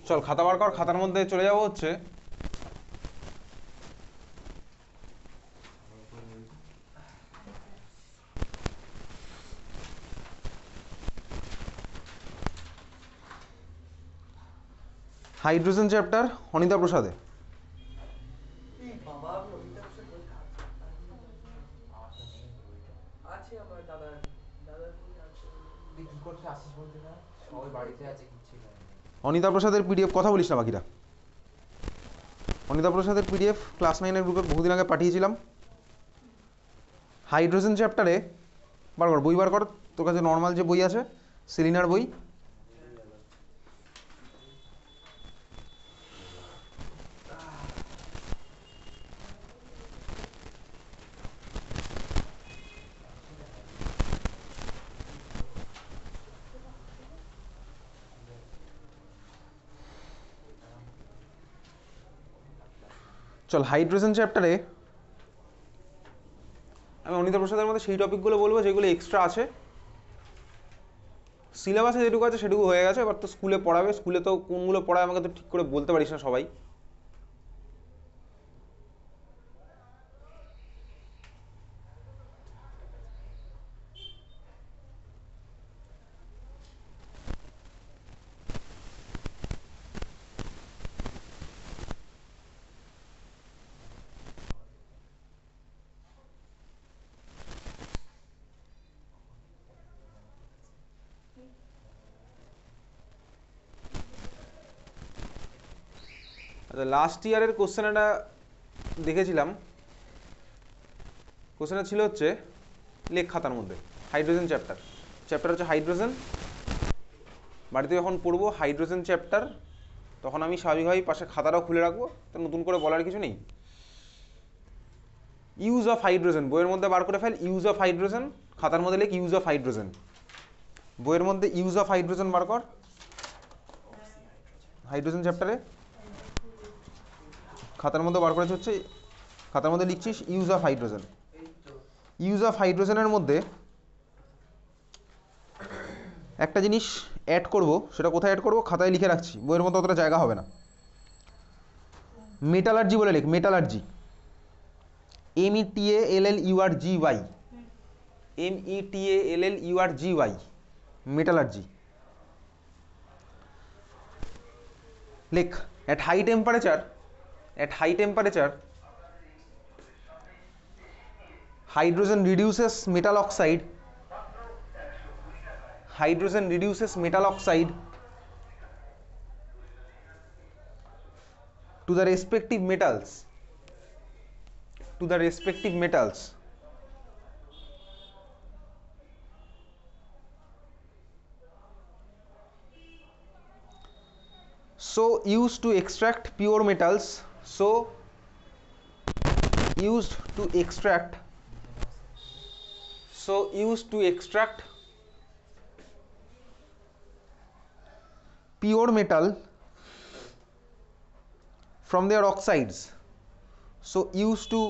চল খাতা বার কর, খাতার মধ্যে চলে যাবো হচ্ছে হাইড্রোজেন চ্যাপ্টার, অনিতা প্রসাদে। অনিতা প্রসাদের পিডিএফ, কথা বলিস না বাকিরা। অনিতা প্রসাদের পিডিএফ ক্লাস 9-এর গ্রুপে বহুদিন আগে পাঠিয়েছিলাম। হাইড্রোজেন চ্যাপ্টারে বার কর, বই বার কর, তোর কাছে নর্মাল যে বই আছে সেলিনার বই। চল হাইড্রোজেন চ্যাপ্টারে আমি অনিতা প্রসাদের মধ্যে সেই টপিকগুলো বলবো যেগুলো এক্সট্রা আছে। সিলেবাসে যেটুকু আছে সেটুকু হয়ে গেছে, এবার তো স্কুলে পড়াবে, স্কুলে তো কোনগুলো পড়ায় আমাকে তো ঠিক করে বলতে পারিস না সবাই। আচ্ছা, লাস্ট ইয়ারের কোশ্চেন একটা দেখেছিলাম। কোশ্চেনটা ছিল হচ্ছে লেখ খাতার মধ্যে হাইড্রোজেন চ্যাপ্টার, চ্যাপ্টার হচ্ছে হাইড্রোজেন। বাড়িতে যখন পড়বো হাইড্রোজেন চ্যাপ্টার, তখন আমি স্বাভাবিকভাবেই পাশে খাতাটাও খুলে রাখবো, তো নতুন করে বলার কিছু নেই। ইউজ অফ হাইড্রোজেন বইয়ের মধ্যে বার করে ফেল, ইউজ অফ হাইড্রোজেন খাতার মধ্যে লেখ, ইউজ অফ হাইড্রোজেন বইয়ের মধ্যে ইউজ অফ হাইড্রোজেন বার কর। হাইড্রোজেন চ্যাপ্টারে খাতার মধ্যে বার করেছে হচ্ছে, খাতার মধ্যে লিখছিস use of hydrogen. Use of হাইড্রোজেনের মধ্যে একটা জিনিস অ্যাড করব, সেটা কোথায় অ্যাড করব খাতায় লিখে রাখছি, বইয়ের মধ্যে অতটা জায়গা হবে না। মেটালার্জি বলে লেখ, মেটালার্জি, METALLURGY, METALLURGY, মেটালার্জি লেখ। at high temperature, at high temperature hydrogen reduces metal oxide, hydrogen reduces metal oxide to the respective metals, to the respective metals. So used to extract pure metals, so used to extract, so used to extract pure metal from their oxides, so used to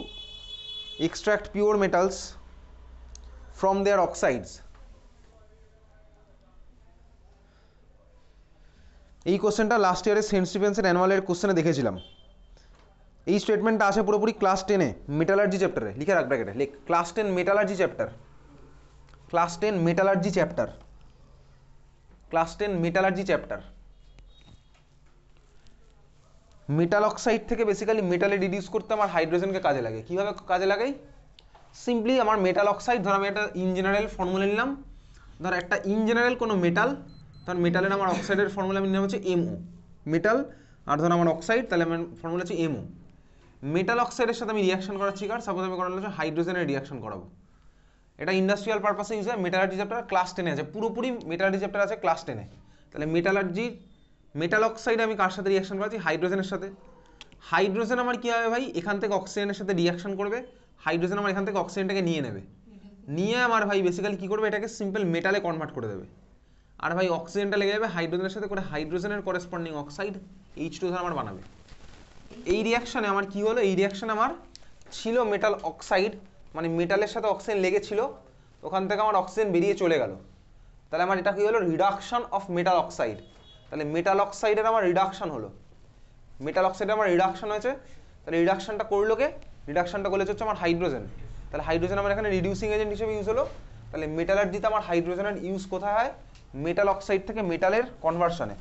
extract pure metals from their oxides. এই কোশ্চেনটা last ইয়ারের Saint স্টিফেন্সের অ্যানুয়ালের কোশ্চেনে দেখেছিলাম। এই স্টেটমেন্টটা আসে পুরোপুরি class 10-এ metallurgy চ্যাপ্টারে, লিখে রাখ ব্র্যাকেটে, লিখ class 10 metallurgy chapter, class 10 metallurgy chapter, class 10 metallurgy chapter. Metal oxide থেকে বেসিক্যালি মেটালে রিডিউস করতে আমার হাইড্রোজেনকে কাজে লাগে। কীভাবে কাজে লাগাই? সিম্পলি আমার মেটাল অক্সাইড, ধর আমি একটা ইন জেনারেল ফর্মুলা নিলাম, ধর একটা ইন জেনারেল কোনো মেটাল, ধর মেটালের আমার অক্সাইডের ফর্মুলা আমি নিলাম হচ্ছে MO, মেটাল, আর ধর আমার অক্সাইড, তাহলে আমার ফর্মুলা হচ্ছে MO। মেটাল অক্সাইডের সাথে আমি রিয়াকশন করাচ্ছি, কার সাপোজ আমি করালাম হচ্ছে হাইড্রোজেনের রিয়াকশন করাবো। এটা ইন্ডাস্ট্রিয়াল পারপাসে ইউজ হয়। মেটালার্জি চ্যাপ্টার ক্লাস 10-এ আছে, পুরোপুরি মেটালার্জি চ্যাপ্টার আছে ক্লাস 10-এ। তাহলে মেটালার্জি, মেটাল অক্সাইড আমি কার সাথে রিয়াকশন করাচ্ছি? হাইড্রোজেনের সাথে। হাইড্রোজেন আমার কী হবে ভাই, এখান থেকে অক্সিজেনের সাথে রিয়াকশন করবে, হাইড্রোজেন আমার এখান থেকে অক্সিজেনটাকে নিয়ে নেবে, নিয়ে আমার ভাই বেসিক্যালি কী করবে, এটাকে সিম্পল মেটালে কনভার্ট করে দেবে। আর ভাই অক্সিজেনটা লেগে যাবে হাইড্রোজেনের সাথে, করে হাইড্রোজেনের করেসপন্ডিং অক্সাইড H2 ধর আমার বানাবে। এই রিয়াকশানে আমার কি হলো, এই রিয়াকশানে আমার ছিল মেটাল অক্সাইড, মানে মেটালের সাথে অক্সিজেন লেগেছিল, ওখান থেকে আমার অক্সিজেন বেরিয়ে চলে গেল। তাহলে আমার এটা কি হলো, রিডাকশন অফ মেটাল অক্সাইড। তাহলে মেটাল অক্সাইডের আমার রিডাকশন হলো, মেটাল অক্সাইডের আমার রিডাকশন হয়েছে। তাহলে রিডাকশনটা করলো কে? রিডাকশনটা করেছে হচ্ছে আমার হাইড্রোজেন। তাহলে হাইড্রোজেন আমার এখানে রিডিউসিং এজেন্ট হিসেবে ইউজ হলো। তাহলে মেটালার্জিতে আমার হাইড্রোজেনের ইউজ কোথায় হয়? মেটাল অক্সাইড থেকে মেটালের কনভার্সনে।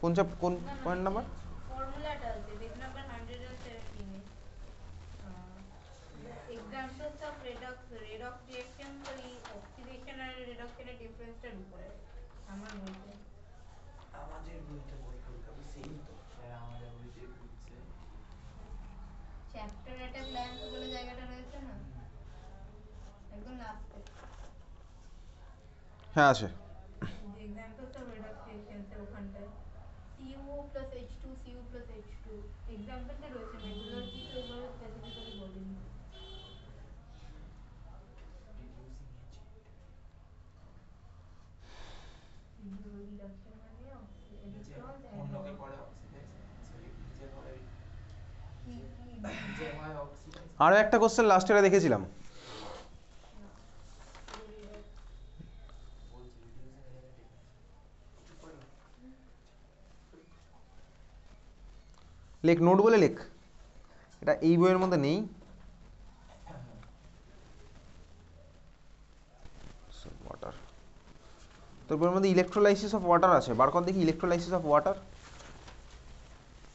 কোন কোন পয়েন্ট নাম্বার? ফর্মুলাটা আছে page number 117 A. Examples of redox reaction, তো এই অক্সিডেশন আর রিডাকশনের ডিফারেন্সটার উপরে আমার বইতে। আমাদের বইটা বই করতে সেম তো স্যার, আমাদের বইতে বলছে চ্যাপ্টার এট আ গ্ল্যান্স বলে জায়গাটা রয়েছে না, একদম লাস্টে। হ্যাঁ আছে। এক্সাম্পলস অফ রেডক্স রিঅ্যাকশনস এর ওখানটায় CuO plus H2 Cu plus H2 এক্সাম্পলটা রয়েছে, মেথোডোলজি তো ওভাবে স্পেসিফিক্যালি বলিনি। রিডাকশন মানে ইলেকট্রন অন্যকে করে অক্সিডাইজ, সরি নিজে করে কি নিজে হয় অক্সিডাইজ। আরও একটা কোশ্চেন লাস্ট ইয়ারে দেখেছিলাম, বলছি রিডিউসিং এজেন্ট কিছু করে লেখ, নোট বলে লেখ, এটা এই বইয়ের মধ্যে নেই। ওয়াটার, তোর বইয়ের মধ্যে ইলেকট্রোলাইসিস অফ ওয়াটার আছে, বার কর দেখি ইলেকট্রোলাইসিস অফ ওয়াটার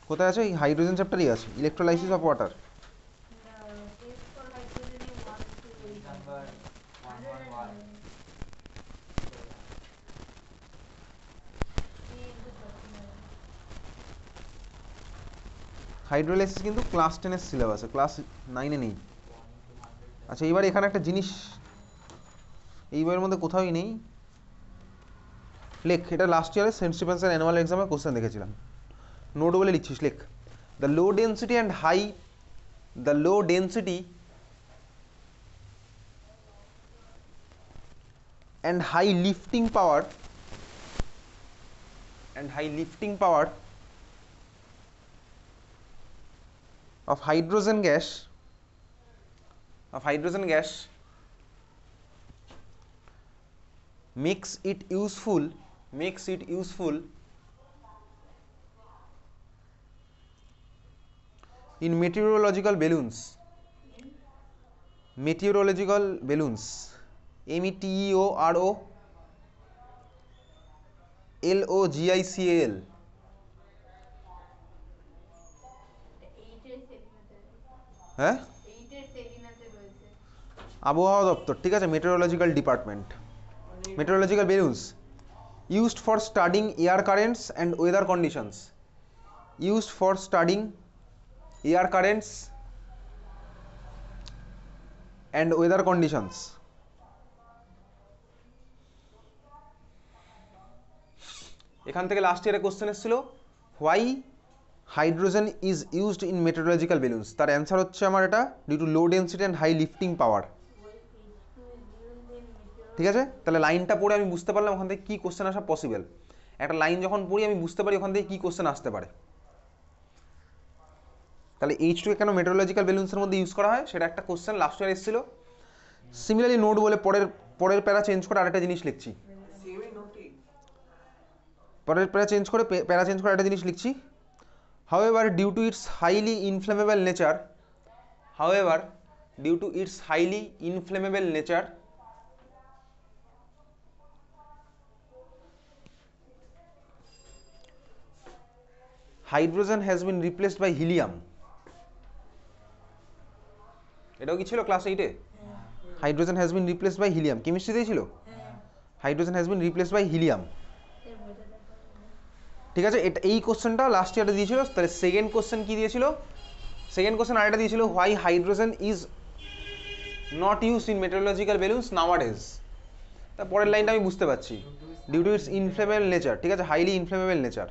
কোথায় আছে? এই হাইড্রোজেন চ্যাপ্টারই আছে, electrolysis of water. Test for hydrogen 1 2 page number 111 hydrolysis কিন্তু ক্লাস 10-এর সিলেবাসে, ক্লাস 9-এ নেই। আচ্ছা এইবার এখানে একটা জিনিস এই বইয়ের মধ্যে কোথাওই নেই, লেখ, এটা লাস্ট ইয়ারে সেন্ট স্টিফেন্সের অ্যানুয়াল এক্সামে কোশ্চেন দেখেছিলাম, নোট বলে লিখছিস, লেখ the low density and high, the low density and high lifting power of hydrogen gas makes it useful in meteorological balloons, METEOROLOGICAL, হ্যাঁ আবহাওয়া দপ্তর, ঠিক আছে, meteorological department, meteorological balloons used for studying air currents and weather conditions, used for studying air currents and weather conditions। এখান থেকে last ইয়ারে question এসেছিল, why hydrogen is used in meteorological balloons, তার অ্যান্সার হচ্ছে আমার এটা due to low density and high lifting power. ঠিক আছে, তাহলে লাইনটা পড়ে আমি বুঝতে পারলাম ওখান থেকে কী কোশ্চেন আসা পসিবল। একটা লাইন যখন পড়ি আমি বুঝতে পারি ওখান থেকে কী কোশ্চেন আসতে পারে। তাহলে H2 কেন মেটেরোলজিক্যাল বেলুন্সের মধ্যে ইউজ করা হয় সেটা একটা কোশ্চেন লাস্ট ইয়ার এসেছিল। সিমিলারলি নোট বলে পরের প্যারা চেঞ্জ করে আরেকটা জিনিস লিখছি, পরের প্যারা চেঞ্জ করে একটা জিনিস লিখছি। However, due to its highly inflammable nature, hydrogen has been replaced by helium. এটাও কি ছিল ক্লাস 8-এ? Hydrogen has been replaced by helium, কেমিস্ট্রিতেই ছিল, hydrogen has been replaced by helium. ঠিক আছে, এটা এই কোশ্চেনটা লাস্ট ইয়ারে দিয়েছিল। তাহলে সেকেন্ড কোশ্চেন কি দিয়েছিল? সেকেন্ড কোশ্চেন আরেকটা দিয়েছিল, why hydrogen is not use in meteorological balloons nowadays. তারপরের লাইনটা আমি বুঝতে পারছি, due to its inflammable nature, ঠিক আছে, হাইলি ইনফ্লেমেবল নেচার।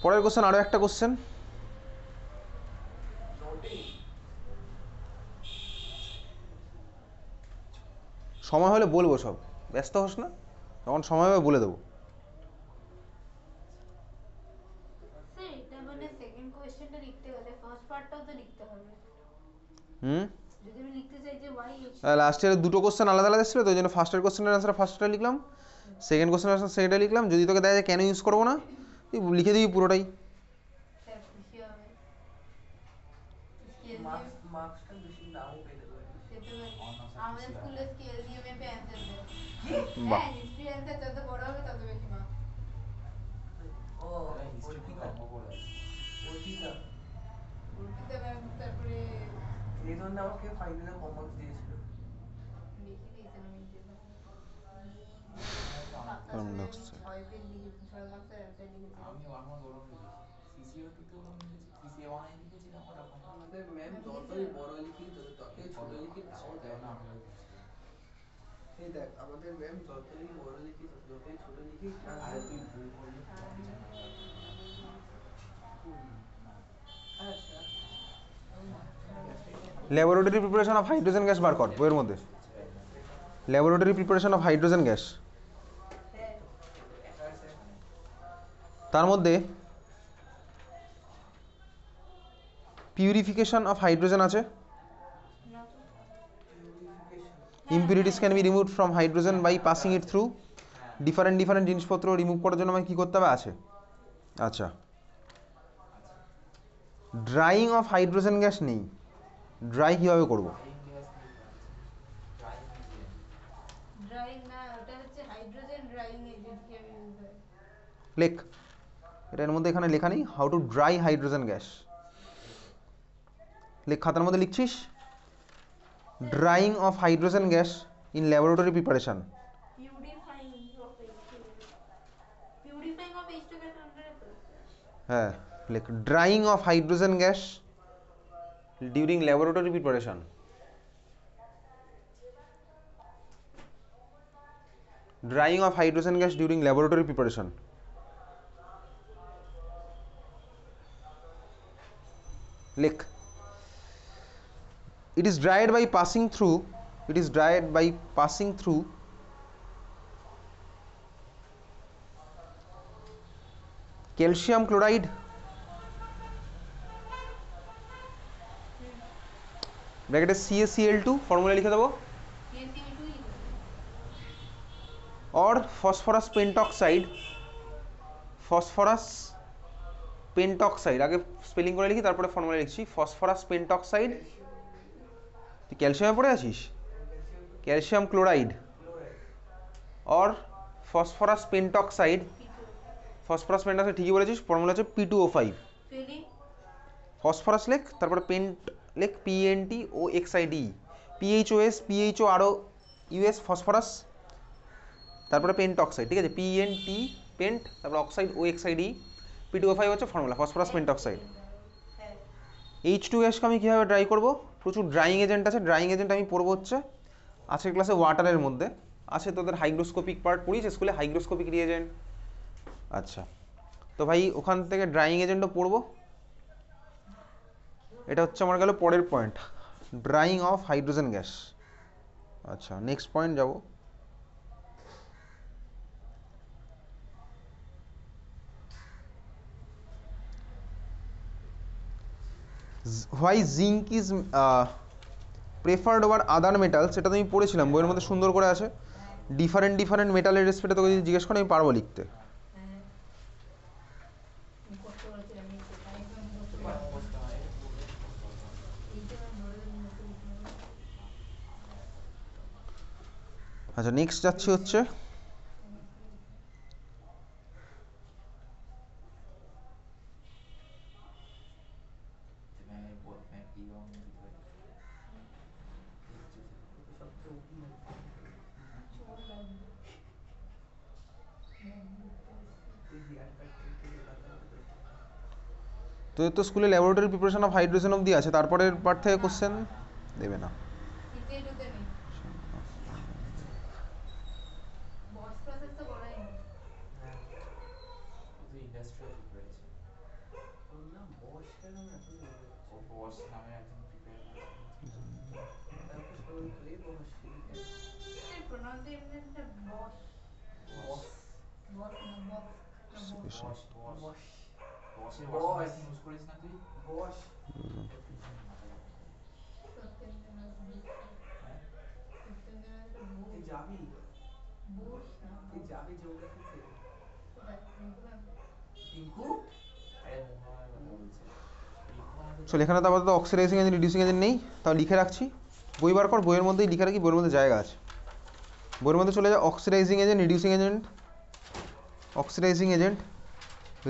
পরের কোশ্চেন আরও একটা কোশ্চেন, সময় হলে বলবো, সব ব্যস্ত হোস না, যখন সময় হবে বলে দেবো। এটা মানে সেকেন্ড কোশ্চেনটা লিখতে গেলে ফার্স্ট পার্টটাও তো লিখতে হবে। যদি আমি লিখতে চাই যে y লাস্ট ইয়ারে দুটো কোশ্চেন আলাদা আলাদা ছিল তো ওই জন্য ফার্স্টের কোশ্চেনের আনসার ফার্স্টটা লিখলাম, সেকেন্ড কোশ্চেনের আনসার সেকেন্ডটা লিখলাম। যদি তোকে দেখা যায় কেন ইউজ করবো না, তুই লিখে দিবি পুরোটাই। স্যার খুশি হবে। স্কেল দিয়ে মার্কসটা বেশি নাও পেতে পারিস। পেতে পারি। অন্য স্যার আমাদের খুশি হবে। স্কুলে স্কেল দিয়ে মেপে অ্যান্সার দেয়। বাহ। হ্যাঁ, হিস্ট্রি অ্যান্সার যত বড় হবে তত বেশি মার্কস। ও তাহলে হিস্ট্রি খুব অর্পিতা অঙ্ক করে আছে। অর্পিতা অর্পিতা ম্যাম, তারপরে এই জন্য আমাকে ফাইনালে কমার্স দিয়েছিল। লিখে দিয়েছিলাম ইন্টারভিউ। Paradox. 6 পেজ লিখেছি, 6 মার্কসের অ্যান্সার লিখেছি। আমি অলমোস্ট ওরকম লিখেছি, সিসিও টুতে ওরকম লিখেছি, সিসিএ ওয়ানে লিখেছিলাম ওরকম। আমাদের ম্যাম যতই বড় লিখি যতই ছোট লিখি তাও দেয় না। আমরাও দিয়েছিলাম। এই দেখ আমাদের ম্যাম যতই বড় লিখি যতই ছোট লিখি ক্লাস আরে তুই ভুল করলে পঞ্চাশ না। না আচ্ছা laboratory preparation of hydrogen gas বার কর বইয়ের মধ্যে। Laboratory preparation of hydrogen gas, হ্যাঁ, তার মধ্যে পিউরিফিকেশন অফ হাইড্রোজেন আছে। না তো। Purification impurities can be removed from hydrogen by passing it through. Different জিনিসপত্র রিমুভ করার জন্য আমাকে কী করতে হবে, আছে। আচ্ছা, ড্রাইং অফ হাইড্রোজেন গ্যাস নেই, ড্রাই কীভাবে করবো? ড্রাইং গ্যাস নিয়ে ড্রাইং এজেন্ট। ড্রাইং না, ওটা হচ্ছে হাইড্রোজেন ড্রাইং এজেন্ট হিসেবে ইউজ হয়। লেখ, এটা এর মধ্যে এখানে লেখা নেই how to dry hydrogen gas. লেখ, খাতার মধ্যে লিখছিস drying of hydrogen gas in laboratory preparation. Purifying of H2, purifying of H2 gas আন্ডারে তো। হ্যাঁ, লেখ drying of hydrogen gas during laboratory preparation. Drying of hydrogen gas during laboratory preparation. লেখ, it is dried by passing through, it is dried by passing through calcium chloride ব্র্যাকেটে CaCl2 formula লিখে দেবো, CaCl2 লিখো। or phosphorus pentoxide, phosphorus pentoxide, আগে spelling করে লিখি তারপরে formula লিখছি, ফসফরাস পেন্টক্সাইড। তুই ক্যালসিয়ামে পড়ে আছিস, calcium chloride or phosphorus pentoxide, phosphorus pentoxide ঠিকই বলেছিস, ফর্মুলা হচ্ছে P2O5। ফিলিং ফসফরাস লেখ, তারপরে পেন্ট লেখ PNTOXID, PHOS ফসফরাস, তারপরে পেন্টক্সাইড, ঠিক আছে, PNT পেন্ট, তারপরে অক্সাইড OXID, P2O5 হচ্ছে ফর্মুলা ফসফরাস পেন্টক্সাইড। হ্যাঁ, H2 গ্যাসকে আমি কীভাবে ড্রাই করব? প্রচুর ড্রাইং এজেন্ট আছে, ড্রাইং এজেন্ট আমি পড়বো হচ্ছে আজকের ক্লাসে ওয়াটারের মধ্যে আছে, তোদের হাইগ্রোস্কোপিক পার্ট পড়িস স্কুলে, হাইগ্রোস্কোপিক রিএজেন্ট। আচ্ছা, তো ভাই ওখান থেকে ড্রাইং এজেন্টও পড়বো। এটা হচ্ছে আমার গেল পরের point, drawing of hydrogen gas. আচ্ছা, নেক্সট পয়েন্ট যাব। Why zinc is preferred over other metal, সেটা তো আমি পড়েছিলাম বইয়ের মধ্যে সুন্দর করে আছে। ডিফারেন্ট মেটালের রেসপেক্টে তোকে যদি জিজ্ঞেস করে আমি পারবো লিখতে। হ্যাঁ। মুখস্থ করেছিলাম, নিচে একদম মুখস্থ তোমার করেছিলাম। মুখস্থ হয়, এটা পুরোটাই মুখস্থ করতে হবে। এইটা আমার ধরে ধরে মুখস্থ করছিলাম। আচ্ছা, নেক্সট যাচ্ছি হচ্ছে मैं पी रहा हूँ दिख रहा है। সবচেয়ে উপরে চোর লাগবে। তুই হেয়ার কাট করতে গিয়ে কথা বলতে তোদের তো স্কুলে ল্যাবরেটরি প্রিপারেশন অফ হাইড্রোজেন অবধি আছে, তারপরের পার্ট থেকে কোশ্চেন দেবে না। CCA2 তে নেই। বস প্রসেস তো করাই না। হ্যাঁ ও তো ইন্ডাস্ট্রিয়াল প্রিপারেশন। ওর নাম বস কেন এখন বলে ও বস নামে একজন প্রিপেয়ার আছে। তারপর সবাই করে বস এর প্রনাউন্সিয়েশনটা বস। বস বস না বস। বস বস বস বসের বস। বস ইউজ করিস না তুই? বস মাথা গরম করে। সত্যেন্দ্রনাথ বোস হ্যাঁ সত্যেন্দ্রনাথ একটা তুই বোস যাবি বোস না তুই বোস যাবি জিওগ্রাফিতে কোথায় রিঙ্কু ম্যাম টিঙ্কু আরে মোহনার কথা বলছি রিঙ্কু মানে তো চল এখানে তো আপাতত অক্সিডাইজিং এজেন্ট রিডিউসিং এজেন্ট নেই, তাও লিখে রাখছি। বই বার কর, বইয়ের মধ্যেই লিখে রাখি, বইয়ের মধ্যে জায়গা আছে। বইয়ের মধ্যে চলে যায় oxidising agent, reducing agent, oxidising agent,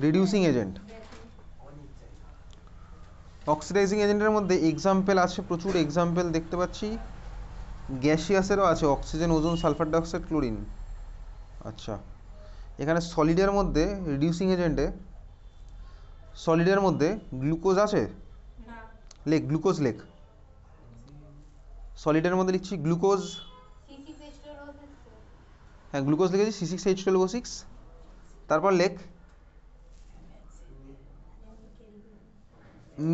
reducing agent. গেছে অনেক জায়গা অক্সিডাইজিং এজেন্টের মধ্যে এক্সাম্পল আছে, প্রচুর এক্সাম্পল দেখতে পাচ্ছি। গ্যাসিয়াসেরও আছে, oxygen, ozone, sulphur dioxide, chlorine. আচ্ছা, এখানে সলিডের মধ্যে রিডিউসিং এজেন্টে সলিডের মধ্যে গ্লুকোজ আছে, না লেখ গ্লুকোজ লেখ। সলিডের মধ্যে লিখছি গ্লুকোজ, C6H12O6 হ্যাঁ গ্লুকোজ লিখেছি C6H12O6। তারপর লেখ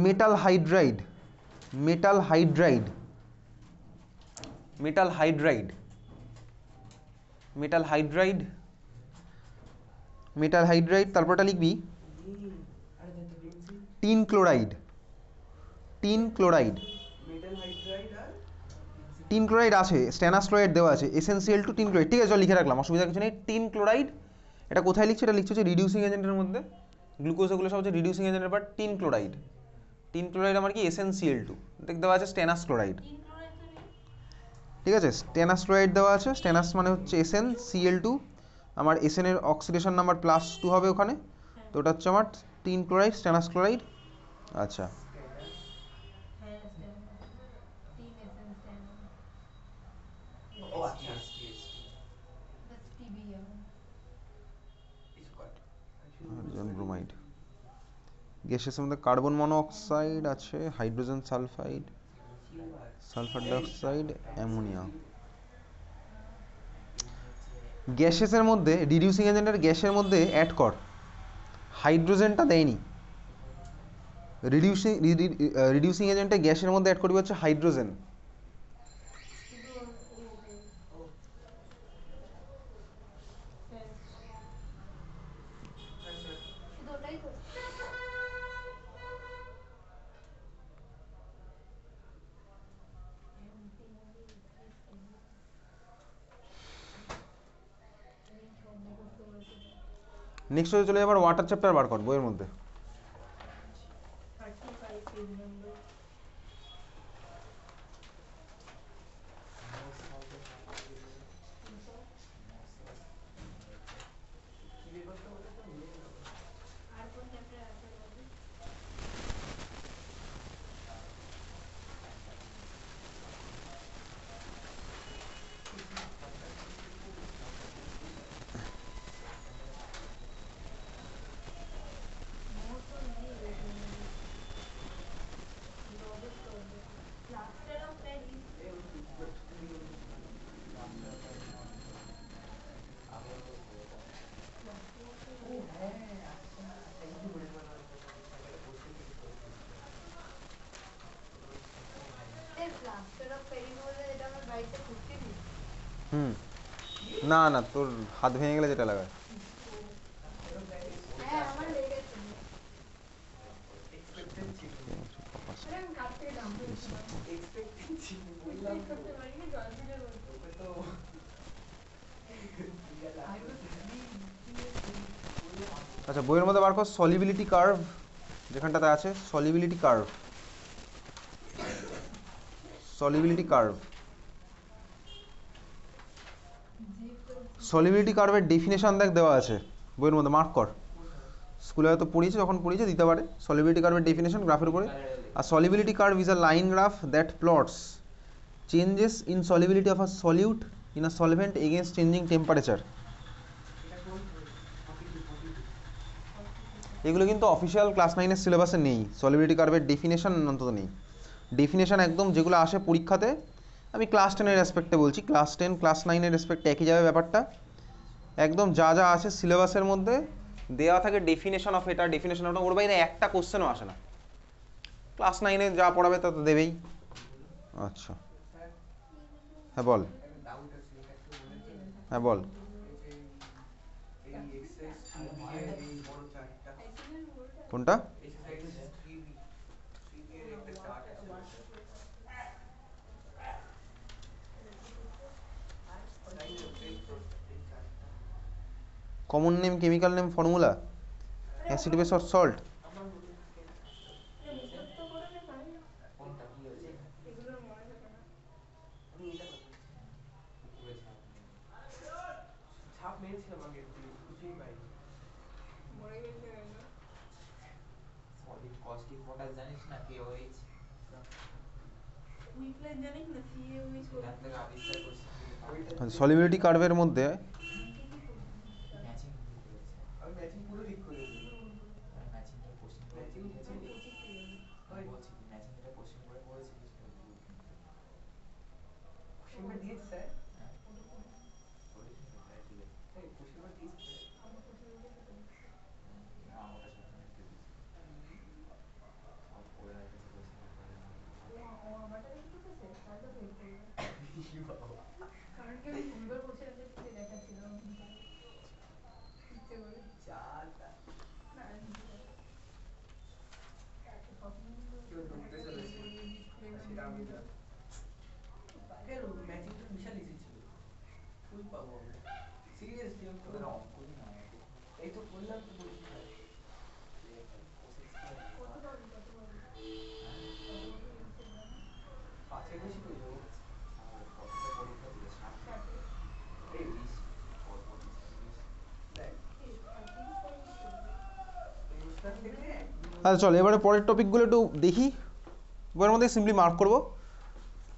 metal hydride, metal hydride, metal hydride, metal hydride, metal hydride. তারপরটা লিখবি আরে দেখতে পেয়েছি tin chloride, tin chloride, metal hydride আর টিন ক্লোরাইড আছে, স্ট্যানাস ক্লোরাইড দেওয়া আছে, এসেনসিয়াল টু টিন ক্লোরাইড। ঠিক আছে চল লিখে রাখলাম, অসুবিধা কিছু নেই। টিন ক্লোরাইড, এটা কোথায় লিখছি? এটা লিখছি হচ্ছে রিডিউসিং এজেন্টের মধ্যে। গ্লুকোজ এগুলো সব হচ্ছে রিডিউসিং এজেন্টের, but tin chloride, tin chloride আমার কি এসেনসিয়াল টু দেওয়া আছে, স্ট্যানাস ক্লোরাইড। তিন ক্লোরাইড তো নেই ঠিক আছে, স্টেনাস ক্লোরাইড দেওয়া আছে, স্টেনাস মানে হচ্ছে এসএন Cl2, আমার এসএন এর অক্সিডেশন নাম্বার +2 হবে ওখানে, তো ওটা হচ্ছে আমার টিন ক্লোরাইড, স্টেনাস ক্লোরাইড। আচ্ছা, হ্যাঁ স্ট্যান্ড তিন এসএন স্ট্যান্ড ও আচ্ছা দ্যাটস TBM কিছু কর হাইড্রোজেন ব্রোমাইড। গ্যাসের মধ্যে কার্বন মনোঅক্সাইড আছে, hydrogen sulphide, sulphur dioxide, ammonia. গ্যাসেসের মধ্যে রিডিউসিং এজেন্টের গ্যাসের মধ্যে অ্যাড কর, হাইড্রোজেনটা দেয়নি। রিডিউসিং এজেন্টে গ্যাসের মধ্যে অ্যাড করবি হচ্ছে হাইড্রোজেন। শুধু ও হ্যাঁ শুধু ওটাই তো বন্ধ করতে বলছে নেক্সট হচ্ছে চলে যাবার ওয়াটার চ্যাপ্টার বার কর বইয়ের মধ্যে। 35 পেজ নাম্বার কি রে করতে বলে তো ভুলে গেলাম আর কোন চ্যাপ্টার আছে বলতে নোট তো নেই রবেট করবে প্লাস্টার অফ প্যারিস এই ওই তুমি ও হ্যাঁ আচ্ছা থ্যাংক ইউ ভেরি মাচ বসে কিছু এই প্লাস্টার অফ প্যারিস বলে যেটা আমার বাড়িতে কুর্তি দিই হুম, না না তোর হাত ভেঙে গেলে যেটা লাগায়। হ্যাঁ আমার লেগেছে এক্সপেক্টেড ছিল আরে আমি কাছ থেকে দাম বলছিলাম এক্সপেক্টেড ছিল বললাম বুঝতেই করতে পারি না জল দিলে বলতো তোকে তো I was আচ্ছা, বইয়ের মধ্যে বার কর সলিবিলিটি কার্ভ, যেখানটাতে আছে solubility curve, solubility curve. Solubility কার্ভের ডেফিনেশন দেখ দেওয়া আছে বইয়ের মধ্যে, মার্ক কর। স্কুলে হয়তো পড়িয়েছে, যখন পড়িয়েছে দিতে পারে সলিবিলিটি কার্ভের ডেফিনেশন গ্রাফের উপরে। আর solubility curve is a line graph that plots changes in solubility of a solute in a solvent against changing temperature. এটা কোন 42 এগুলো কিন্তু অফিসিয়াল ক্লাস 9-এর সিলেবাসে নেই, সলিবিলিটি কার্ভের ডেফিনেশন অন্তত নেই। ডেফিনেশন একদম যেগুলো আসে পরীক্ষাতে, আমি ক্লাস 10-এর রেসপেক্টে বলছি, ক্লাস 10 ক্লাস 9-এর রেসপেক্টে একই যাবে ব্যাপারটা। একদম যা যা আছে সিলেবাসের মধ্যে দেওয়া থাকে ডেফিনেশন অফ এটা, ডেফিনেশন অফ ওর বাইরে একটা কোশ্চেনও আসে না। ক্লাস 9-এ যা পড়াবে তা তো দেবেই। আচ্ছা, হ্যাঁ বল, একটা ডাউট আছে এটা একটু বলে দিন হ্যাঁ বল। এই এক্সারসাইজ 3 এর এই বড় চার্টটা কোনটা? এক্সারসাইজ 3B এর একটা চার্ট আছে common name, chemical name, formula, acid base or salt. আমার মনে থাকে মুখস্থ করে নে ভাই, কোনটা কি হয়েছে? এগুলোর মনে থাকে না। আমি এটা কথা পুকুরে ঝাঁপ মেরে। ছাপ মেরেছিলাম আগে কিছুই পাইনি। মরে গেছে এগুলো। সলিড কস্টিক পটাশ জানিস না, KOH? উইকলাইন জানিস না, CaOH সেখান থেকে আবিষ্কার করছি। সলিবিলিটি কার্ভের মধ্যে ম্যাচিং ভুল করেছে। আমি ম্যাচিং পুরো ঠিক করেছি। ম্যাচিংটা কোশ্চেন করে ম্যাচিং দিয়েছে। হয় বলছি কি ম্যাচিংটা কোশ্চেন করে বলেছিলিস তো ভুল কিন্তু। কোশ্চেন দিয়েছে স্যার। হ্যাঁ? করেছিস তো, তাই ঠিক আছে। এই কোশ্চেন দিয়েছে স্যার। না, ওটা সাথে লিখতে দিয়েছি। সব করে রাখেছে কোশ্চেন পেপারে। ও আমারটা দেখে ঢুকেছে, তাহলে তো হেল্প করবে। কি বাবা। কারণ কি আমি ভুলবার বসে আছে তুই দেখাচ্ছিল ইচ্ছে করে। যা তা। না আর কিছু না। কেউ ঢুকতে চলেছে। সেটা আমি না। কেন ম্যাচিংটা বিশাল ইজি ছিল। ফুল পাবো আমরা। সিরিয়াসলি আমি ওদের অঙ্ক দিন না আমাকে। এই তো করলাম তো পরীক্ষায়। কত পাবি, কত পাবি? হ্যাঁ? কত পাবি Instagram এ? 5 এর বেশি পেয়ে যাবো। আর কতটা পরীক্ষা দিলে? 60? চারটে। এই 30? পরপর 30? দেখ এই 30 পয়েন্ট করবে। অনুষ্ঠান থেকে আচ্ছা চল এবারে পরের টপিকগুলো একটু দেখি। বইয়ের মধ্যে সিম্পলি মার্ক করব।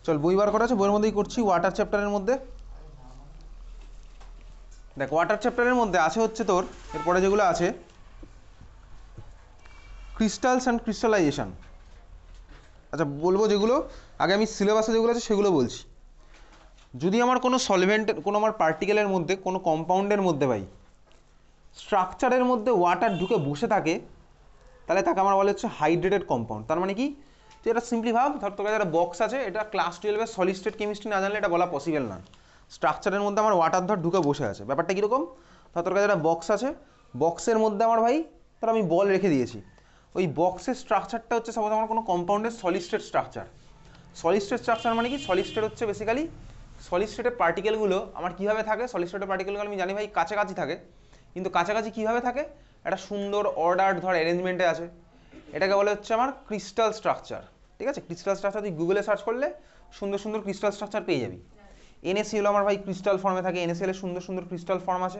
চল বই বার করা আছে, বইয়ের মধ্যেই করছি। ওয়াটার চ্যাপ্টারের মধ্যে দেখ, ওয়াটার চ্যাপ্টারের মধ্যে আছে হচ্ছে তোর এরপরে যেগুলো আছে ক্রিস্টালস অ্যান্ড ক্রিস্টালাইজেশন। আচ্ছা বলবো যেগুলো, আগে আমি সিলেবাসে যেগুলো আছে সেগুলো বলছি। যদি আমার কোনো সলভেন্ট, কোনো আমার পার্টিকেলের মধ্যে, কোনো কম্পাউন্ডের মধ্যে ভাই স্ট্রাকচারের মধ্যে ওয়াটার ঢুকে বসে থাকে, তাহলে তাকে আমার বলা হচ্ছে হাইড্রেটেড কম্পাউন্ড। তার মানে কি, তুই এটা সিম্পলি ভাব, ধর তোর কাছে একটা বক্স আছে, এটা ক্লাস 12-এর সলিড স্টেট কেমিস্ট্রি না জানলে এটা বলা পসিবল না। স্ট্রাকচারের মধ্যে আমার ওয়াটার ধর ঢুকে বসে আছে, ব্যাপারটা কীরকম, ধর তোর কাছে একটা বক্স আছে, বক্সের মধ্যে আমার ভাই ধর আমি বল রেখে দিয়েছি। ওই বক্সের স্ট্রাকচারটা হচ্ছে সাপোজ আমার কোনো কম্পাউন্ডের solid state structure. Solid state structure মানে কি, সলিড স্টেট হচ্ছে বেসিক্যালি সলিড স্টেটের পার্টিকেলগুলো আমার কীভাবে থাকে, সলিড স্টেটের পার্টিকেলগুলো আমি জানি ভাই কাছাকাছি থাকে, কিন্তু কাছাকাছি কীভাবে থাকে, একটা সুন্দর অর্ডার ধর অ্যারেঞ্জমেন্টে আছে, এটাকে বলে হচ্ছে আমার ক্রিস্টাল স্ট্রাকচার। ঠিক আছে, ক্রিস্টাল স্ট্রাকচার তুই গুগলে সার্চ করলে সুন্দর সুন্দর ক্রিস্টাল স্ট্রাকচার পেয়ে যাবি। NaCl আমার ভাই ক্রিস্টাল ফর্মে থাকে, NaCl এর সুন্দর সুন্দর ক্রিস্টাল ফর্ম আছে।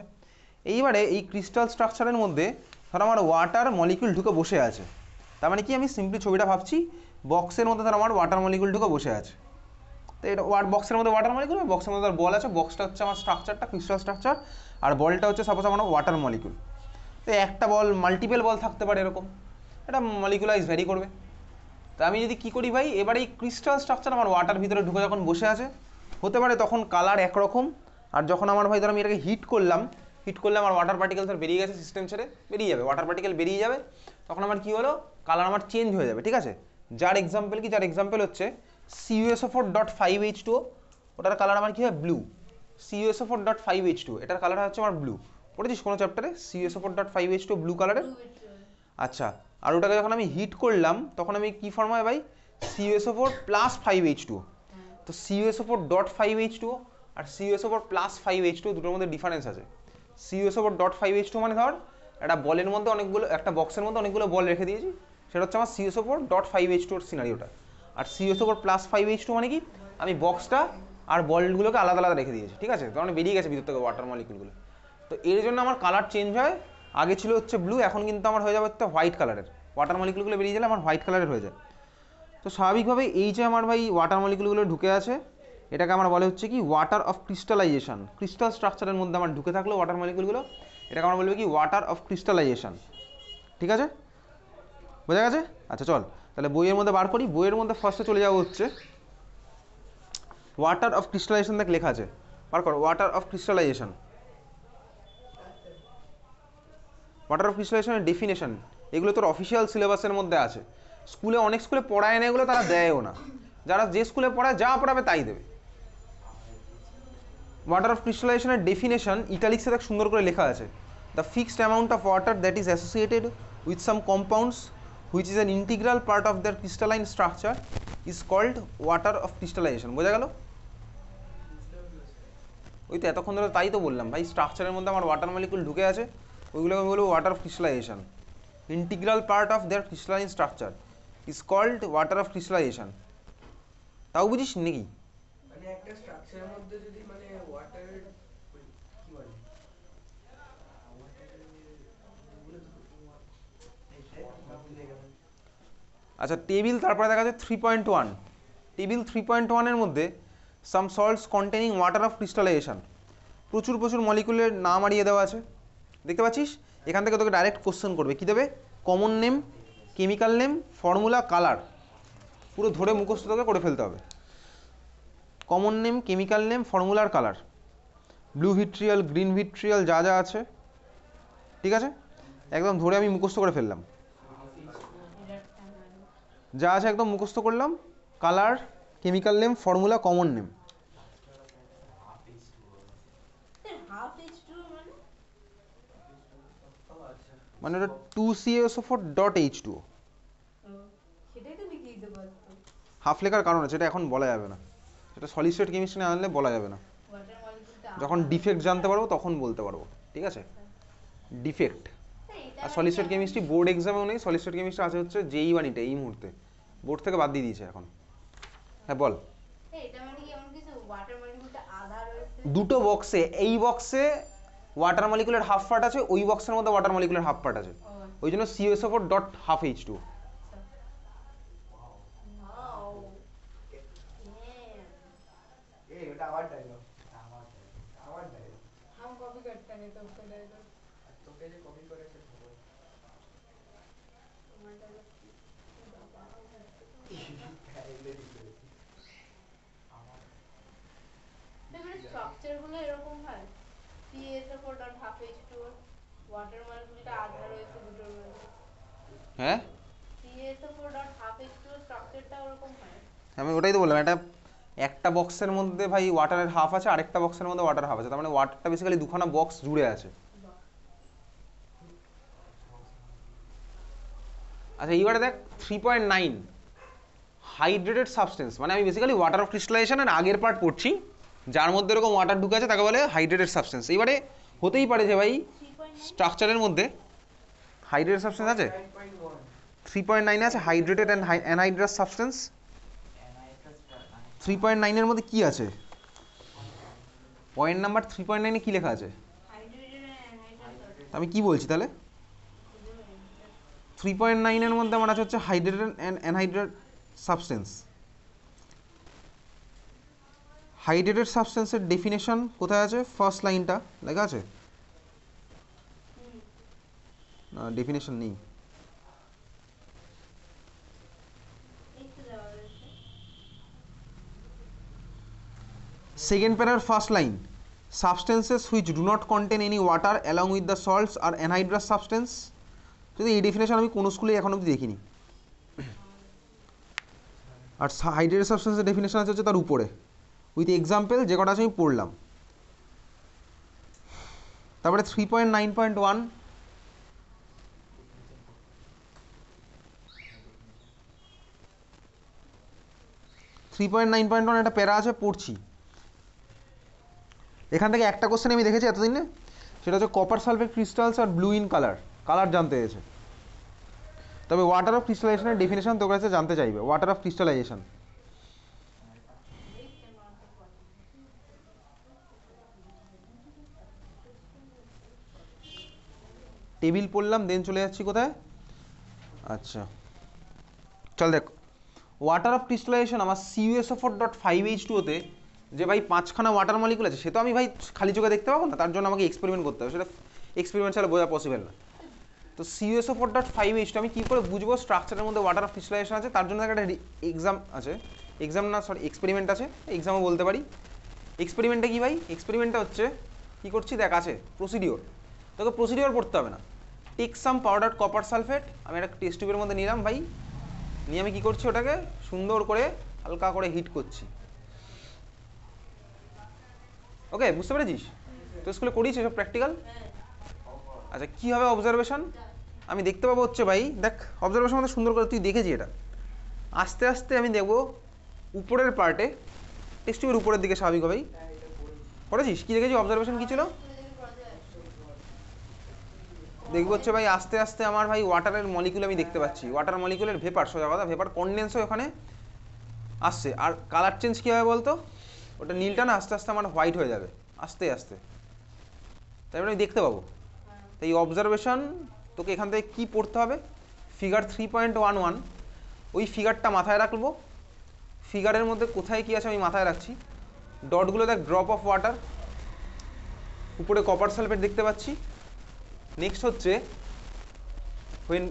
এইবারে এই ক্রিস্টাল স্ট্রাকচারের মধ্যে ধর আমার ওয়াটার মলিকিউল ঢুকে বসে আছে। তার মানে কি, আমি সিম্পলি ছবিটা ভাবছি, বক্সের মধ্যে ধর আমার ওয়াটার মলিকিউল ঢুকে বসে আছে। তো এটা বক্সের মধ্যে ওয়াটার মলিকিউল, বক্সের মধ্যে বল আছে, বক্সটা হচ্ছে আমার স্ট্রাকচারটা ক্রিস্টাল স্ট্রাকচার, আর বলটা হচ্ছে সাপোজ আমার ওয়াটার মলিকিউল। তো একটা বল, মাল্টিপল বল থাকতে পারে এরকম, এটা মলিকুলাইজ ভ্যারি করবে। তা আমি যদি কী করি ভাই, এবার এই ক্রিস্টাল স্ট্রাকচার আমার ওয়াটার ভিতরে ঢুকে যখন বসে আছে, হতে পারে তখন কালার একরকম, আর যখন আমার ভাই ধর আমি এটাকে হিট করলাম আমার ওয়াটার পার্টিকেল ধর বেরিয়ে গেছে, সিস্টেম ছেড়ে বেরিয়ে যাবে, ওয়াটার পার্টিকেল বেরিয়ে যাবে, তখন আমার কী হলো, কালার আমার চেঞ্জ হয়ে যাবে। ঠিক আছে, যার এক্সাম্পল কি, যার এক্সাম্পল হচ্ছে CuSO4.5H2O, ওটার কালার আমার কী হয়, ব্লু। CuSO4.5H2O এটার কালার হচ্ছে আমার ব্লু। পড়েছিস কোনো চ্যাপ্টারে CuSO4.5H2O ব্লু কালারের? আচ্ছা, আর ওটাকে যখন আমি হিট করলাম তখন আমি কী ফর্ম হয় ভাই, CuSO4+5H2O। তো CuSO4.5H2O আর CuSO4+5H2O দুটোর মধ্যে ডিফারেন্স আছে। CuSO4.5H2O মানে ধর একটা বলের মধ্যে অনেকগুলো, একটা বক্সের মধ্যে অনেকগুলো বল রেখে দিয়েছি, সেটা হচ্ছে আমার CuSO4.5H2ওর সিনারিওটা। আর CuSO4+5H2O মানে কি, আমি বক্সটা আর বলগুলোকে আলাদা আলাদা রেখে দিয়েছি। ঠিক আছে, কারণ বেরিয়ে গেছে ভিতর থেকে ওয়াটার মলিকুলগুলো। তো এর জন্য আমার কালার চেঞ্জ হয়, আগে ছিল হচ্ছে ব্লু, এখন কিন্তু আমার হয়ে যাবে হচ্ছে হোয়াইট কালারের। ওয়াটার মলিকুলগুলো বেরিয়ে গেলে আমার হোয়াইট কালারের হয়ে যায়। তো স্বাভাবিকভাবে এই যে আমার ভাই ওয়াটার মলিকুলগুলো ঢুকে আছে, এটাকে আমরা বলে হচ্ছে কি ওয়াটার অফ ক্রিস্টালাইজেশন। ক্রিস্টাল স্ট্রাকচারের মধ্যে আমার ঢুকে থাকলো ওয়াটার মলিকুলগুলো, এটাকে আমরা বলবো কি ওয়াটার অফ ক্রিস্টালাইজেশন। ঠিক আছে, বোঝা গেছে? আচ্ছা চল তাহলে বইয়ের মধ্যে বার করি। বইয়ের মধ্যে ফার্স্টে চলে যাবো হচ্ছে ওয়াটার অফ ক্রিস্টালাইজেশন, দেখ লেখা আছে, বার কর water of crystallisation. Water of ক্রিস্টালাইজেশনের ডেফিনেশন এগুলো তোর অফিসিয়াল সিলেবাসের মধ্যে আছে। স্কুলে অনেক স্কুলে পড়ায় না এগুলো, তারা দেয়ও না। যারা যে স্কুলে পড়ায় যা পড়াবে তাই দেবে। ওয়াটার অফ ক্রিস্টালাইজেশনের ডেফিনেশন ইটালিক্সে দেখ সুন্দর করে লেখা আছে, the fixed amount of water that is associated with some compounds which is an integral part of their crystalline structure is called water of crystallisation. বোঝা গেল? ওই তো এতক্ষণ ধরে তাই তো বললাম ভাই, স্ট্রাকচারের মধ্যে আমার ওয়াটার মলিকুল ঢুকে আছে, ওইগুলোকে আমি বলবো water of crystallisation. Integral part of their crystalline structure is called water of crystallisation. তাও বুঝিস নাকি? মানে একটা স্ট্রাকচারের মধ্যে যদি মানে ওয়াটার কি বলে আচ্ছা টেবিল, তারপরে দেখা যাচ্ছে 3.1, টেবিল 3.1-এর মধ্যে some salts containing water of crystallisation, প্রচুর প্রচুর মলিকুলের নাম আড়িয়ে দেওয়া আছে, দেখতে পাচ্ছিস? এখান থেকে তোকে ডাইরেক্ট কোশ্চেন করবে, কী দেবে? Common name, chemical name, formula, colour, পুরো ধরে মুখস্থ তোকে করে ফেলতে হবে। কমন নেম, কেমিক্যাল নেম, ফর্মুলার, colour, blue vitriol, green vitriol, যা যা আছে, ঠিক আছে? একদম ধরে আমি মুখস্থ করে ফেললাম, যা আছে একদম মুখস্থ করলাম। Colour, chemical name, formula, common name. Half H2 মানে মানে ওটা 2CaSO4.H2O। সেটাই তো লিখে দিতে পারতো। হাফ লেখার কারণ আছে, এটা এখন বলা যাবে না, এটা সলিড স্টেট কেমিস্ট্রি না আনলে বলা যাবে না। ওয়াটার মলিকুলটা যখন ডিফেক্ট জানতে পারবো তখন বলতে পারবো, ঠিক আছে? ডিফেক্ট। আর সলিড স্টেট কেমিস্ট্রি বোর্ড এক্সামেও নেই, সলিড স্টেট কেমিস্ট্রি আছে হচ্ছে JEE 1 এই মুহূর্তে, বোর্ড থেকে বাদ দিয়ে দিয়েছে এখন। হ্যাঁ বল। এটা মানে কি এমন কিছু ওয়াটার মলিকুলটা আধা রয়েছে? দুটো বক্সে, এই বক্সে ওয়াটার মলিকুলের হাফ পার্ট আছে, ওই বক্সের মধ্যে ওয়াটার মলিকুলের হাফ পার্ট আছে, ওই জন্য CaSO4.12H2O। Wow. এই ওটা আমার ডায়লগ, আমার ডায়লগ। हम कॉपी करते नहीं तो उसका डायलॉग তোকে যে কপি করেছে খবর। স্ট্রাকচার গুলো এরকম হয়, CaSO4.12H2O, ওয়াটার মলিকুলটা আধা রয়েছে দুটোর মধ্যে। হ্যাঁ CaSO4.12H2O স্ট্রাকচারটা ওরকম হয়। আমি ওটাই তো বললাম, একটা বক্সের মধ্যে ভাই ওয়াটারের হাফ আছে, আরেকটা বক্সের মধ্যে ওয়াটার হাফ আছে, তার মানে ওয়াটারটা বেসিক্যালি দুখানা বক্স জুড়ে আছে। আচ্ছা এইবারে দেখ 3.9 হাইড্রেটেড সাবস্টেন্স, মানে আমি বেসিক্যালি ওয়াটার অফ ক্রিস্টালাইজেশনের আগের পার্ট পড়ছি, যার মধ্যে এরকম ওয়াটার ঢুকে আছে তাকে বলে হাইড্রেটেড সাবস্টেন্স। এইবারে হতেই পারে যে ভাই স্ট্রাকচারের মধ্যে হাইড্রেটেড সাবস্টেন্স আছে, 3.9 আছে হাইড্রেটেড অ্যান্ড অ্যানহাইড্রাস সাবস্টেন্স। 3.9-এর মধ্যে কি আছে? পয়েন্ট নাম্বার 3.9-এ কি লেখা আছে? Hydrated and anhydrous. আমি কি বলছি তাহলে? 3.9-এর মধ্যে আমার আছে হচ্ছে hydrated and anhydrous substance. Hydrated সাবস্টেন্সের ডেফিনেশন কোথায় আছে? ফার্স্ট লাইনটা লেখা আছে না? ডেফিনেশন নেই। সেকেন্ড প্যারার first line, substances which do not contain any water along with the salts আর অ্যানহাইড্রাস সাবস্টেন্স। যদি এই ডেফিনেশন আমি কোনো স্কুলে এখন অবধি দেখিনি। আর হাইড্রেটেড সাবস্টেন্সের ডেফিনেশন আছে হচ্ছে তার উপরে উইথ এক্সাম্পল, যে কটা আছে আমি পড়লাম। তারপরে 3.9.1 3.9.1 একটা প্যারা আছে, পড়ছি। এখান থেকে একটা কোশ্চেন আমি দেখেছি এতদিনে, সেটা হচ্ছে কপার সালফেট ক্রিস্টালস আর ব্লু ইন কালার, কালার জানতে হয়েছে। তবে ওয়াটার অফ ক্রিস্টালাইজেশনের ডেফিনেশন তোর কাছে জানতে চাইবে, ওয়াটার অফ ক্রিস্টালাইজেশন। টেবিল পড়লাম, দেন চলে যাচ্ছি কোথায়? আচ্ছা চল দেখ, ওয়াটার অফ ক্রিস্টালাইজেশন আমার CuSO4.5H2O-তে যে ভাই 5খানা ওয়াটার মলিকুল আছে, সে তো আমি ভাই খালি চোখে দেখতে পাবো না, তার জন্য আমাকে এক্সপেরিমেন্ট করতে হবে, সেটা এক্সপেরিমেন্ট ছাড়া বোঝা পসিবল না। তো CuSO4.5H2 আমি কী করে বুঝবো স্ট্রাকচারের মধ্যে ওয়াটার অফ ক্রিস্টালাইজেশন আছে? তার জন্য একটা এক্সাম আছে, এক্সাম না সরি এক্সপেরিমেন্ট আছে, এক্সামও বলতে পারি। এক্সপেরিমেন্টটা কি ভাই? এক্সপেরিমেন্টটা হচ্ছে কী করছি দেখ, আছে প্রসিডিওর, তোকে প্রসিডিওর পড়তে হবে না। Take some powder copper sulphate, আমি একটা টেস্ট টিউবের মধ্যে নিলাম ভাই, নিয়ে আমি কী করছি ওটাকে সুন্দর করে হালকা করে হিট করছি। ওকে বুঝতে পেরেছিস? তো স্কুলে করিস এসব প্র্যাকটিক্যাল? আচ্ছা কী হবে অবজারভেশন? আমি দেখতে পাবো হচ্ছে ভাই, দেখ অবজারভেশন মধ্যে সুন্দর করে তুই দেখেছি এটা, আস্তে আস্তে আমি দেখবো উপরের পার্টে, টেস্ট টিউবের উপরের দিকে স্বাভাবিক হবেই পড়েছিস? কি দেখেছি অবজারভেশন কি ছিল? দেখবো হচ্ছে ভাই আস্তে আস্তে আমার ভাই ওয়াটারের মলিকুল আমি দেখতে পাচ্ছি, ওয়াটার মলিকুলের ভেপার, সোজা কথা ভেপার কনডেন্স হয়ে ওখানে আসছে। আর কালার চেঞ্জ কী হবে বলতো? ওটা নীলটা না আস্তে আস্তে আমার হোয়াইট হয়ে যাবে আস্তে আস্তে, তাই আমি দেখতে পাবো। তো এই অবজারভেশন তোকে এখান থেকে কী পড়তে হবে? ফিগার 3.11, ওই ফিগারটা মাথায় রাখবো। ফিগারের মধ্যে কোথায় কী আছে আমি মাথায় রাখছি। ডটগুলো দেখ, ড্রপ অফ ওয়াটার, উপরে কপার সালফেট দেখতে পাচ্ছি। নেক্সট হচ্ছে হোয়েন,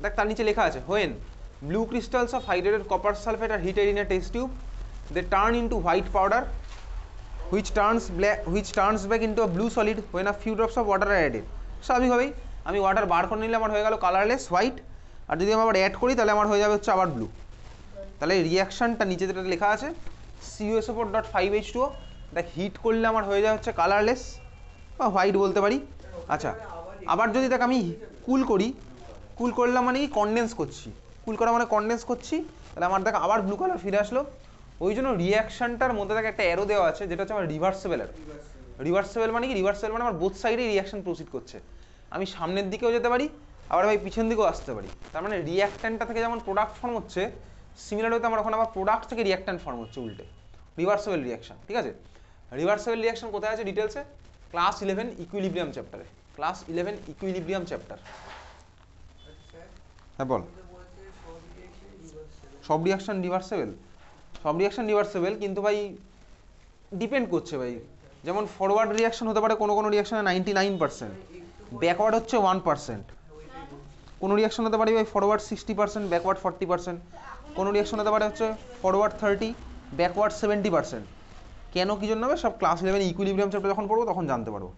দেখ তার নিচে লেখা আছে when blue crystals of hydrated copper sulphate are heated in a test tube they turn into white powder which turns back into a blue solid when a few drops of water are added. স্বাভাবিকভাবেই আমি water বার করে নিলে আমার হয়ে গেল colourless white, আর যদি আমি আবার অ্যাড করি তাহলে আমার হয়ে যাবে হচ্ছে আবার ব্লু। তাহলে রিয়াকশানটা নিচে যেটা লেখা আছে CuSO4.5H2O, দেখ হিট করলে আমার হয়ে যায় হচ্ছে কালারলেস বা হোয়াইট বলতে পারি। আচ্ছা, আবার যদি দেখ আমি কুল করি, কুল করলাম মানে কি কনডেন্স করছি, কুল করা মানে কনডেন্স করছি, তাহলে আমার দেখ আবার ব্লু কালার ফিরে আসলো। ওই জন্য রিয়াকশানটার মধ্যে দেখ একটা অ্যারো দেওয়া আছে যেটা হচ্ছে আমার রিভার্সেবল অ্যারো। রিভার্সেবল মানে কি? রিভার্সেবল মানে আমার বোথ সাইডেই রিয়াকশন প্রসিড করছে, আমি সামনের দিকেও যেতে পারি আবার ভাই পিছন দিকেও আসতে পারি। তার মানে রিয়াকট্যান্টটা থেকে যেমন প্রোডাক্ট ফর্ম হচ্ছে, সিমিলার হতে আমার ওখানে আবার প্রোডাক্ট থেকে রিয়াকট্যান্ট ফর্ম হচ্ছে উল্টে, রিভার্সেবল রিয়াকশন। ঠিক আছে, রিভার্সেবল রিয়াকশন কোথায় আছে ডিটেলসে? ক্লাস 11 ইকুইলিব্রিয়াম চ্যাপ্টারে, ক্লাস 11 ইকুইলিব্রিয়াম চ্যাপ্টার। হ্যাঁ বল। সব রিয়াকশন রিভার্সেবল? সব রিয়াকশন রিভার্সেবল, কিন্তু ভাই ডিপেন্ড করছে ভাই। যেমন ফরওয়ার্ড রিয়াকশন হতে পারে কোনো কোনো রিয়াকশনে 99%, ব্যাকওয়ার্ড হচ্ছে 1%। কোনো রিয়াকশন হতে পারে ভাই ফরওয়ার্ড 60%, ব্যাকওয়ার্ড 40%। কোনো রিয়াকশন হতে পারে হচ্ছে ফরওয়ার্ড 30, ব্যাকওয়ার্ড 70%। কেন কী জন্য হবে সব ক্লাস 11 ইকুইলিব্রিয়াম চ্যাপ্টার যখন পড়বো তখন জানতে পারবো।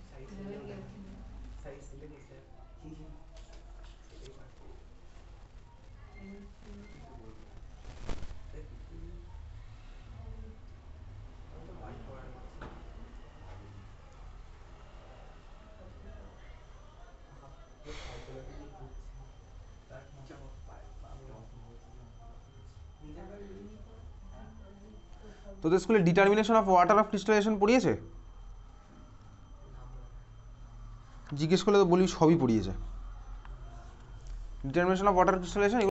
তোদের স্কুলে determination of water of crystallisation পড়িয়েছে? জিজ্ঞেস করলে তো বলবি সবই পড়িয়েছে। Determination of water crystallisation